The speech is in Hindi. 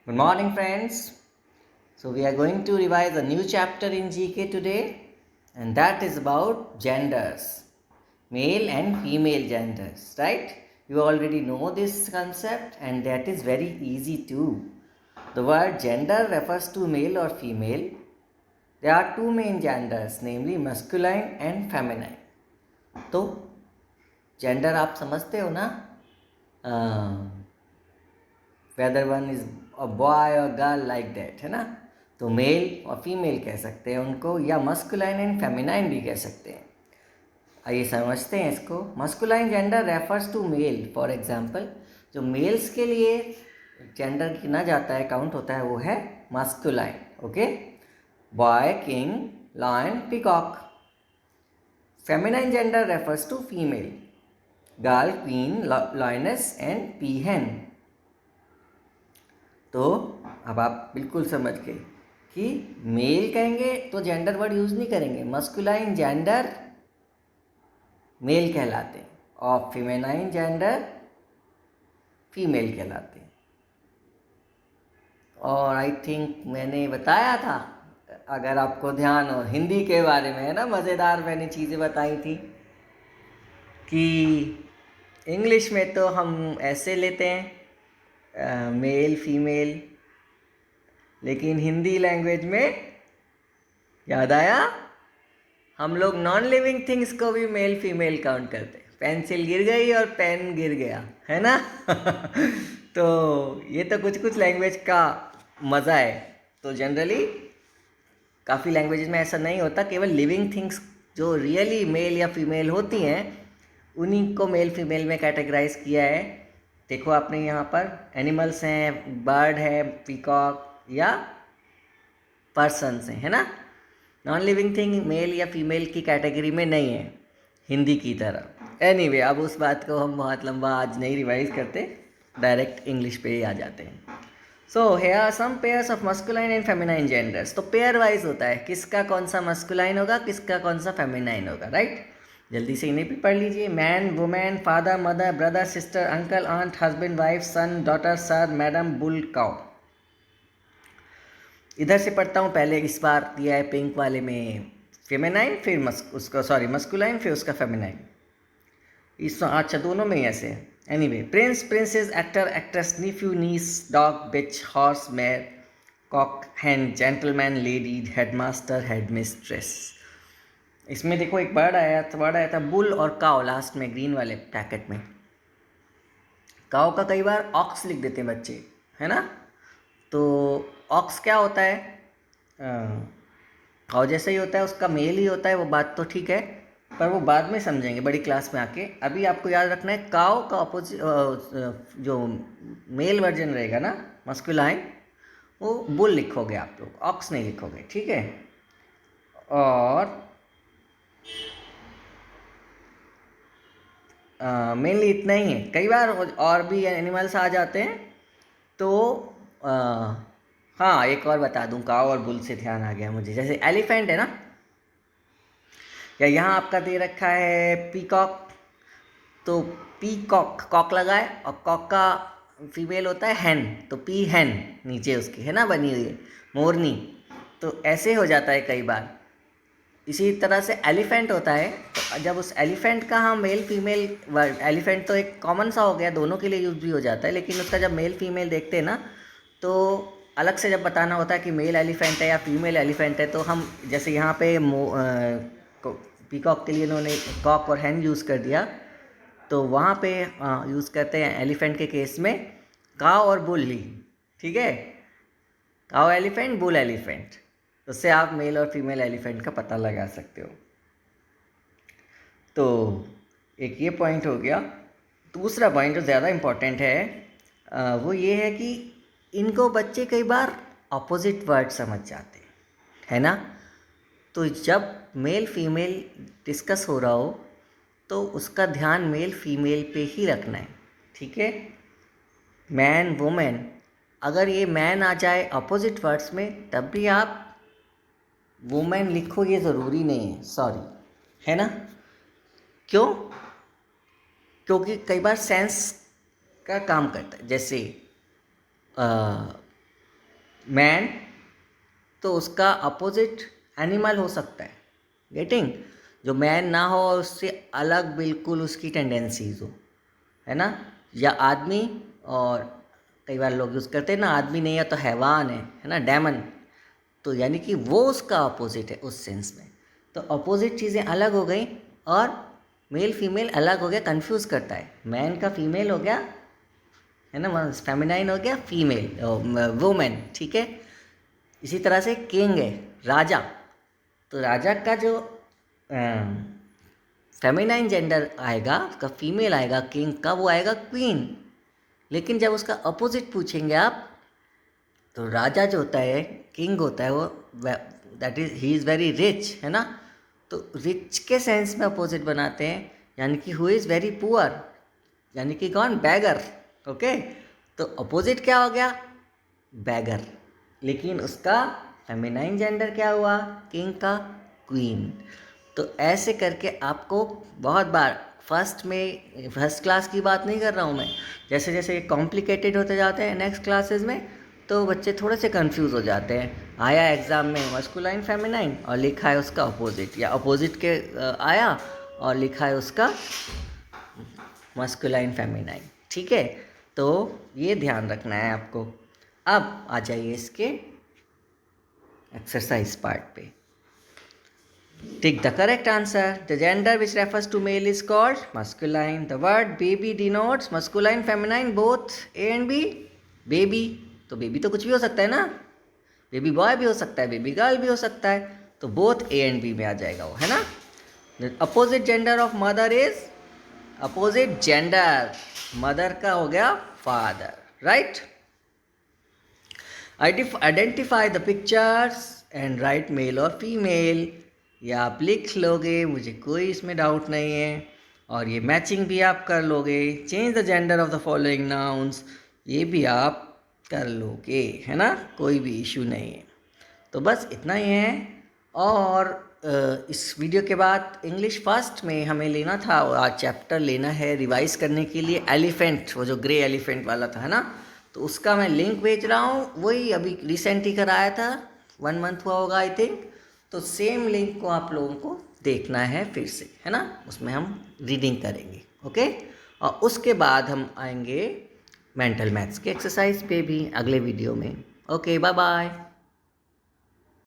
Good morning, friends. So, we are going to revise a new chapter in GK today, and that is about genders, male and female genders, right? You already know this concept, and that is very easy too. The word gender refers to male or female. There are two main genders, namely masculine and feminine. तो जेंडर आप समझते हो ना, whether one is a boy और गर्ल लाइक दैट, है ना। तो मेल और फीमेल कह सकते हैं उनको, या मस्कुलाइन एंड फेमिनाइन भी कह सकते हैं। आइए समझते हैं इसको। Masculine gender refers to male. For example, जो मेल्स के लिए जेंडर गिना जाता है, काउंट होता है, वो है masculine. Okay, boy king, lion, peacock. Feminine gender refers to female, girl queen, lioness and peahen. तो अब आप बिल्कुल समझ गए कि मेल कहेंगे तो जेंडर वर्ड यूज़ नहीं करेंगे, मस्कुलाइन जेंडर मेल कहलाते हैं और फेमिनाइन जेंडर फीमेल कहलाते हैं। और आई थिंक मैंने बताया था, अगर आपको ध्यान हो, हिंदी के बारे में, है ना, मज़ेदार मैंने चीज़ें बताई थी कि इंग्लिश में तो हम ऐसे लेते हैं मेल फीमेल, लेकिन हिंदी लैंग्वेज में याद आया, हम लोग नॉन लिविंग थिंग्स को भी मेल फीमेल काउंट करते हैं। पेंसिल गिर गई और पेन गिर गया, है ना। तो ये तो कुछ कुछ लैंग्वेज का मज़ा है। तो जनरली काफ़ी लैंग्वेजेस में ऐसा नहीं होता, केवल लिविंग थिंग्स जो रियली मेल या फीमेल होती हैं उन्हीं को मेल फीमेल में कैटेगराइज किया है। देखो आपने यहाँ पर एनिमल्स हैं, बर्ड है, पीकॉक या पर्सन्स हैं, है ना। नॉन लिविंग थिंग मेल या फीमेल की कैटेगरी में नहीं है हिंदी की तरह। एनीवे, अब उस बात को हम बहुत लंबा आज नहीं रिवाइज करते, डायरेक्ट इंग्लिश पे ही आ जाते हैं। So here are some pairs of masculine and feminine genders. तो पेयर वाइज होता है, किसका कौन सा मस्कुलाइन होगा, किसका कौन सा फेमिनाइन होगा, राइट। जल्दी से इन्हें भी पढ़ लीजिए। Man, women, father, mother, brother, sister, uncle, aunt, husband, wife, son, daughter, sir, madam, bull, cow. इधर से पढ़ता हूँ, पहले इस बार दिया है पिंक वाले में फेमिनाइन, फिर उसका मस्कुलाइन, फिर उसका फेमिनाइन। इस अच्छा, दोनों में ही ऐसे है। Anyway, prince, princess, actor, actress, nephew, niece, dog, bitch, horse, mare, cock, hen, gentleman, lady, headmaster, headmistress. इसमें देखो एक वर्ड आया था बुल और काव लास्ट में, ग्रीन वाले पैकेट में। काव का कई बार ऑक्स लिख देते हैं बच्चे, है ना। तो ऑक्स क्या होता है, काव जैसा ही होता है, उसका मेल ही होता है, वो बात तो ठीक है, पर वो बाद में समझेंगे बड़ी क्लास में आके। अभी आपको याद रखना है, काव का अपोजिट जो मेल वर्जन रहेगा ना, मस्कुलाइन, वो बुल लिखोगे आप लोग, ऑक्स नहीं लिखोगे, ठीक है। और मेनली इतना ही है। कई बार और भी एनिमल्स आ जाते हैं, तो हाँ, एक और बता दूँ, काव और बुल से ध्यान आ गया मुझे, जैसे एलिफेंट है ना, या यहाँ आपका दे रखा है पीकॉक, तो पीकॉक, कॉक लगा है, और कॉक का फीमेल होता है हैन, तो पी हैन नीचे उसकी, है ना, बनी हुई है, मोरनी। तो ऐसे हो जाता है कई बार। इसी तरह से एलिफेंट होता है, तो जब उस एलिफेंट का हम मेल फीमेल वर्ड, एलिफेंट तो एक कॉमन सा हो गया, दोनों के लिए यूज भी हो जाता है, लेकिन उसका जब मेल फीमेल देखते हैं ना, तो अलग से जब बताना होता है कि मेल एलिफेंट है या फीमेल एलिफेंट है, तो हम जैसे यहाँ पे पीकॉक के लिए इन्होंने कॉक और हैन यूज़ कर दिया, तो वहाँ पे यूज़ करते हैं एलिफेंट के केस में काव और बुल ही, ठीक है। काव एलिफेंट, बुल एलिफेंट, उससे आप मेल और फीमेल एलिफेंट का पता लगा सकते हो। तो एक ये पॉइंट हो गया। दूसरा पॉइंट जो ज़्यादा इम्पोर्टेंट है, वो ये है कि इनको बच्चे कई बार अपोजिट वर्ड समझ जाते हैं, है ना। तो जब मेल फीमेल डिस्कस हो रहा हो, तो उसका ध्यान मेल फीमेल पे ही रखना है, ठीक है। मैन, वुमेन, अगर ये मैन आ जाए अपोजिट वर्ड्स में, तब भी आप वुमेन लिखो, ये ज़रूरी नहीं है, सॉरी, है ना। क्यों? क्योंकि कई बार सेंस का काम करता है, जैसे मैन, तो उसका अपोजिट एनिमल हो सकता है। गेटिंग? जो मैन ना हो और उससे अलग बिल्कुल उसकी टेंडेंसीज हो, है ना। या आदमी, और कई बार लोग यूज़ करते हैं ना, आदमी नहीं है तो हैवान है ना, डेमन। तो यानी कि वो उसका अपोजिट है उस सेंस में। तो अपोजिट चीज़ें अलग हो गई और मेल फीमेल अलग हो गया, कंफ्यूज करता है। मैन का फीमेल हो गया, है ना, फेमिनाइन हो गया, फीमेल वुमेन, ठीक है। इसी तरह से किंग है, राजा। तो राजा का जो फेमिनाइन जेंडर आएगा, उसका फीमेल आएगा, किंग का, वो आएगा क्वीन। लेकिन जब उसका अपोजिट पूछेंगे आप, तो राजा जो होता है, किंग होता है, वो that is he is very rich, है ना। तो रिच के सेंस में अपोजिट बनाते हैं, यानी कि हु इज़ वेरी पुअर, यानी कि कौन, बैगर। ओके, तो अपोजिट क्या हो गया, बैगर। लेकिन उसका फेमिनाइन जेंडर क्या हुआ, किंग का, क्वीन। तो ऐसे करके आपको बहुत बार फर्स्ट क्लास की बात नहीं कर रहा हूँ मैं, जैसे जैसे कॉम्प्लिकेटेड होते जाते हैं नेक्स्ट क्लासेस में, तो बच्चे थोड़े से कंफ्यूज हो जाते हैं। आया एग्ज़ाम में मस्कुलाइन फेमिनाइन और लिखा है उसका अपोजिट, या अपोजिट के आया और लिखा है उसका मस्कुलाइन फेमिनाइन, ठीक है। तो ये ध्यान रखना है आपको। अब आ जाइए इसके एक्सरसाइज पार्ट पे। Take the correct answer. The gender which refers to male is called masculine. The word baby denotes masculine, feminine, both A and B. Baby, तो बेबी तो कुछ भी हो सकता है ना, बेबी बॉय भी हो सकता है, बेबी गर्ल भी हो सकता है, तो बोथ A and B में आ जाएगा वो, है ना। The opposite gender of mother is, opposite gender mother का हो गया father, right. Identify the pictures and write male और फीमेल। ये आप लिख लोगे, मुझे कोई इसमें डाउट नहीं है, और ये मैचिंग भी आप कर लोगे। Change the gender of the following nouns, ये भी आप कर लोगे, है ना, कोई भी इशू नहीं है। तो बस इतना ही है। और इस वीडियो के बाद इंग्लिश फर्स्ट में हमें लेना था, और आज चैप्टर लेना है रिवाइज करने के लिए, एलिफेंट, वो जो ग्रे एलिफेंट वाला था, है ना। तो उसका मैं लिंक भेज रहा हूँ, वही अभी रिसेंट ही कराया था, 1 मंथ हुआ होगा आई थिंक। तो सेम लिंक को आप लोगों को देखना है फिर से, है ना, उसमें हम रीडिंग करेंगे, ओके। और उसके बाद हम आएंगे मेंटल मैथ्स के एक्सरसाइज पे भी अगले वीडियो में। Okay, bye bye.